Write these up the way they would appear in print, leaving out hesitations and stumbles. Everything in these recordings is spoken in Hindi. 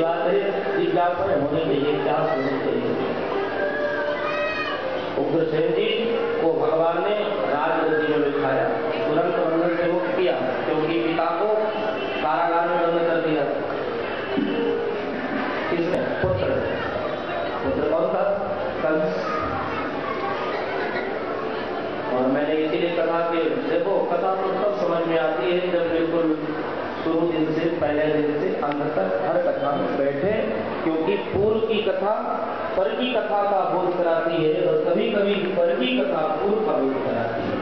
बात है, जिज्ञासा होनी चाहिए, क्या होनी चाहिए। उग्रसेन जी को भगवान ने राजगद्दी में बिठाया, तुरंत बंधन से मुक्त किया, क्योंकि पिता को कारागार में बंद कर दिया। किसने? पुत्र। पुत्र कौन था? कंस। और मैंने इसीलिए कहा कि देखो, कथा तो तब समझ में आती है जब बिल्कुल शुरू दिन से, पहले दिन से अंत तक हर कथा में बैठे, क्योंकि पूर्व की कथा पर की कथा का बोध कराती है और कभी कभी पर की कथा पूर्व का बोध कराती है।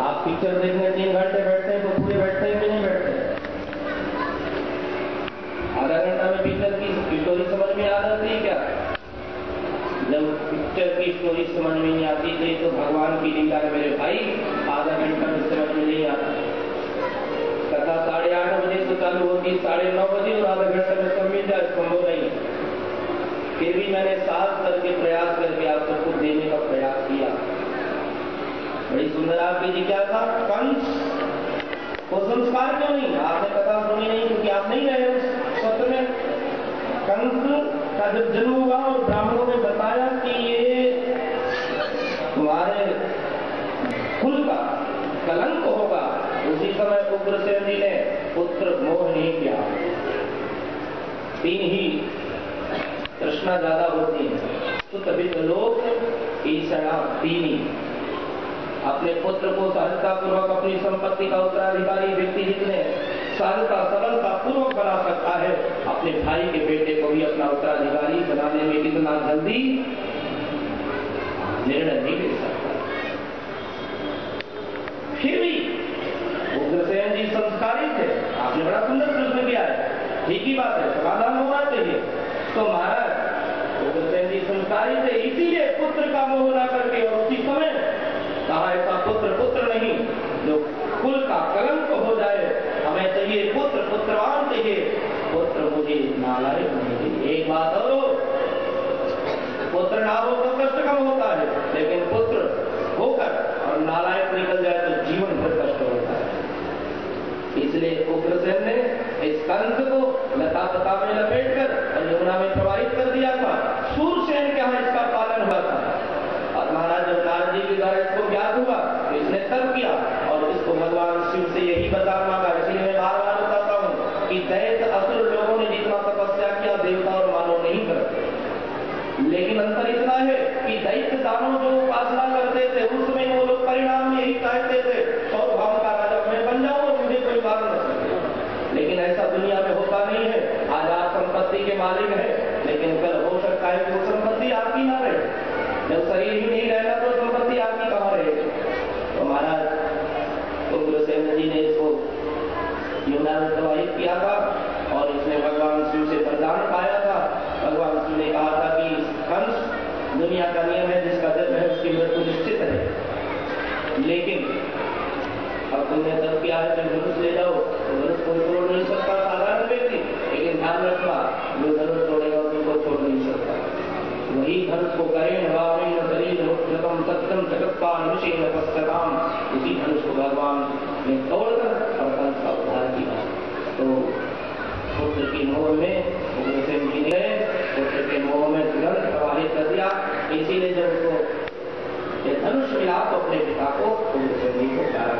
आप पिक्चर देखने 3 घंटे बैठते हैं तो पूरे बैठते हैं कि नहीं बैठते? आधा घंटा में पिक्चर की स्टोरी समझ में आ जाती है क्या? जब पिक्चर की स्टोरी समझ में नहीं आती थी तो भगवान की लीला है मेरे भाई, आधा घंटा में समझ में नहीं आता। कथा 8:30 बजे से चालू होती, 9:30 बजे, और आधा घंटा में समझ जाए संभव नहीं। फिर भी मैंने साथ करके प्रयास करके आप सबको देने का प्रयास किया। बड़ी सुंदर आपकी जिज्ञासा, कंस को संस्कार क्यों नहीं? आपने कथा सुनी नहीं क्योंकि आप नहीं रहे उस सत्र में। कंस का जब जन्म हुआ और ब्राह्मणों ने बताया कि ये तुम्हारे कुल का कलंक होगा, उसी समय उग्रसेन जी ने पुत्र मोह नहीं किया। 3 ही तृष्णा ज्यादा होती है, तो तभी तो लोग ईर्ष्या 3 ही। अपने पुत्र को सहजता पूर्वक अपनी संपत्ति का उत्तराधिकारी व्यक्ति जितने सहजता सरलता पूर्वक बना सकता है, अपने भाई के बेटे को भी अपना उत्तराधिकारी बनाने में कितना जल्दी निर्णय नहीं ले सकता। फिर भी उग्रसेन जी संस्कारी थे। आपने बड़ा सुंदर प्रश्न किया है, ठीक ही बात है, समाधान होना चाहिए। तो महाराज उग्रसेन जी संस्कारी थे, इसीलिए पुत्र का मोह न करके और उसी समय कहा ऐसा पुत्र नहीं जो कुल का कलंक हो जाए, हमें चाहिए पुत्र, पुत्रवान चाहिए, पुत्र मुझे नालायक नहीं चाहिए। एक बात और, पुत्र ना हो तो कष्ट कम होता है, लेकिन पुत्र होकर और नालायक निकल जाए तो जीवन भर कष्ट होता है। इसलिए उग्रसेन ने इस कंस को लता पता में लपेटकर और यमुना में प्रवाहित कर दिया था। सूरसेन के यहाँ इसका पालन हुआ था। और महाराज जब नारद जी के द्वारा इसको ज्ञात हुआ तो इसने तर्क किया और इसको भगवान शिव से यही वरदान मांगा। इसलिए मैं बार बार बताता हूँ कि दैत्य असुर लोगों ने जितना तपस्या किया देवता और मानव नहीं करते, लेकिन अंतर इतना है कि दैत्य दानव जो उपासना करते थे उस समय वो लोग परिणाम यही चाहते थे, सौभाव का राजा मैं बन जाऊं और मुझे कोई मार न सके। लेकिन ऐसा दुनिया में होता नहीं है। आज आप संपत्ति के मालिक हैं, लेकिन कल हो सकता है कि वो संपत्ति आपकी ना रहे। जब शरीर ही नहीं रहेगा तो संपत्ति आपकी कहाँ रहेगी? तो महाराज उग्रसेन जी ने इसको यमुना में प्रवाहित किया था और इसने भगवान शिव से वरदान पाया था। भगवान शिव ने कहा था कि कंस, दुनिया का नियम है जिसका जन्म है उसकी मृत्यु निश्चित है, लेकिन अब तुमने तब किया है जब धनुष ले जाओ तो धनुष कोई तोड़ नहीं सकता साधारण व्यक्ति, लेकिन ध्यान रखना जो धनुष तोड़ेगा तुमको छोड़ नहीं सकता। वही धनुष को करें वावेन शरीर मुक्तम सत्यम जगत्पाल विषय पश्चाताम, उसी धनुष को भगवान ने तोड़कर और कंस का उद्धार किया। तो पुत्र की मोह में उग्रसेन जी ने पुत्र के मोह में तुरंत प्रवाहित कर दिया। इसीलिए जब उसको धनुष मिला तो अपने पिता को उग्रसेन जी को प्यारा